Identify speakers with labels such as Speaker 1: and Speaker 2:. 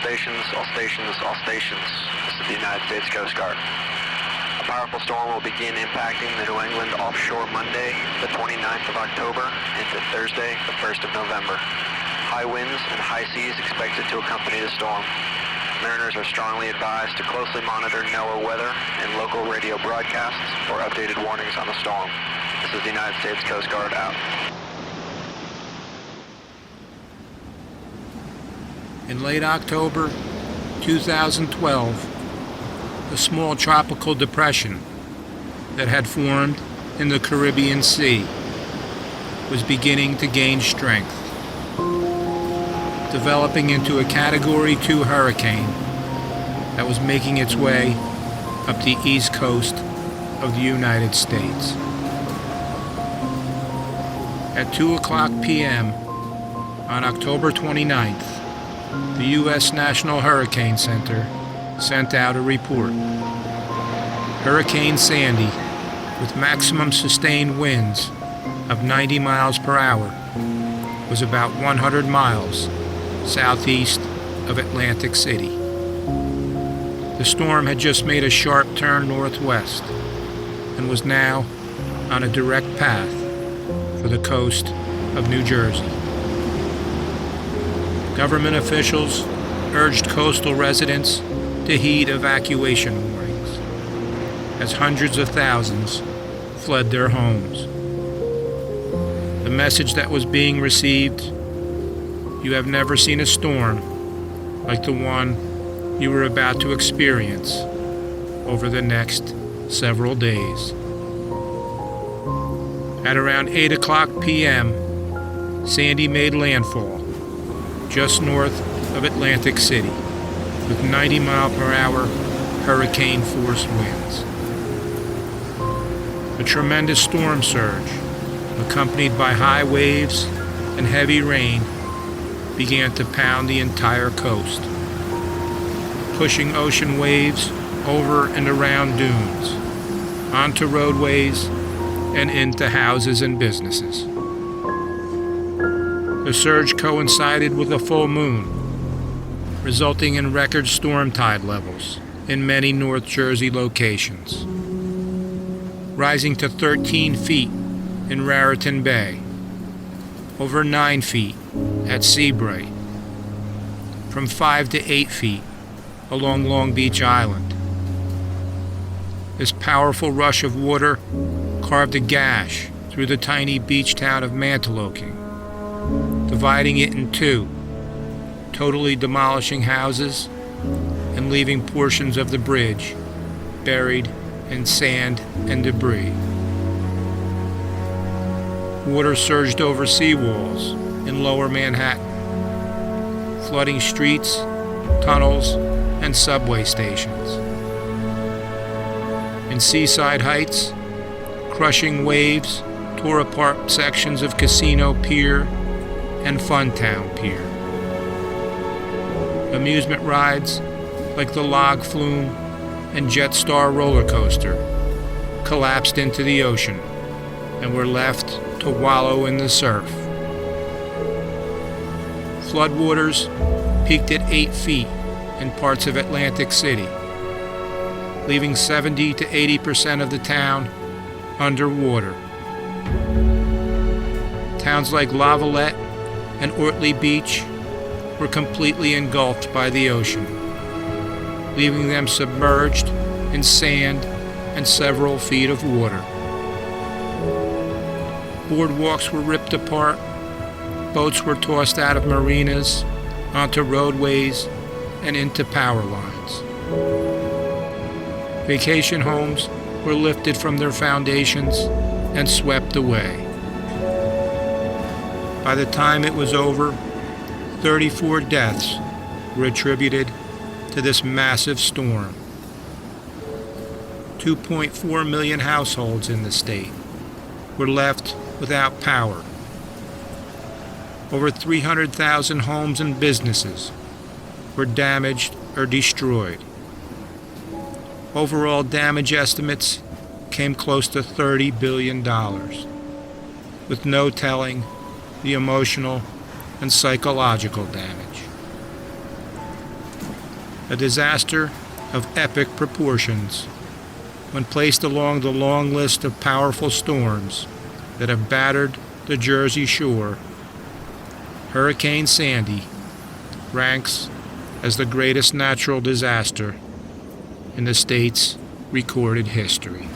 Speaker 1: stations, all stations, all stations. This is the United States Coast Guard. A powerful storm will begin impacting the New England offshore Monday, the 29th of October, into Thursday, the 1st of November. High winds and high seas expected to accompany the storm. Mariners are strongly advised to closely monitor NOAA weather and local radio broadcasts for updated warnings on the storm. This is the United States Coast Guard out.
Speaker 2: In late October 2012, a small tropical depression that had formed in the Caribbean Sea was beginning to gain strength, developing into a Category 2 hurricane that was making its way up the east coast of the United States. At 2:00 p.m. on October 29th, the U.S. National Hurricane Center sent out a report. Hurricane Sandy, with maximum sustained winds of 90 miles per hour, was about 100 miles southeast of Atlantic City. The storm had just made a sharp turn northwest and was now on a direct path for the coast of New Jersey. Government officials urged coastal residents to heed evacuation warnings as hundreds of thousands fled their homes. The message that was being received: you have never seen a storm like the one you were about to experience over the next several days. At around 8:00 p.m., Sandy made landfall just north of Atlantic City with 90-mile-per-hour hurricane-force winds. A tremendous storm surge, accompanied by high waves and heavy rain, began to pound the entire coast, pushing ocean waves over and around dunes, onto roadways, and into houses and businesses. The surge coincided with a full moon, resulting in record storm tide levels in many North Jersey locations, rising to 13 feet in Raritan Bay, over 9 feet at Seabright, from 5 to 8 feet along Long Beach Island. This powerful rush of water carved a gash through the tiny beach town of Mantoloking, dividing it in two, totally demolishing houses and leaving portions of the bridge buried in sand and debris. Water surged over seawalls in lower Manhattan, flooding streets, tunnels, and subway stations. In Seaside Heights, crushing waves tore apart sections of Casino Pier and Funtown Pier. Amusement rides like the Log Flume and Jetstar roller coaster collapsed into the ocean and were left to wallow in the surf. Floodwaters peaked at 8 feet in parts of Atlantic City, leaving 70 to 80% of the town underwater. Towns like Lavallette and Ortley Beach were completely engulfed by the ocean, leaving them submerged in sand and several feet of water. Boardwalks were ripped apart, boats were tossed out of marinas, onto roadways, and into power lines. Vacation homes were lifted from their foundations and swept away. By the time it was over, 34 deaths were attributed to this massive storm. 2.4 million households in the state were left without power. Over 300,000 homes and businesses were damaged or destroyed. Overall damage estimates came close to $30 billion, with no telling the emotional and psychological damage. a disaster of epic proportions. When placed along the long list of powerful storms that have battered the Jersey Shore, Hurricane Sandy ranks as the greatest natural disaster in the state's recorded history.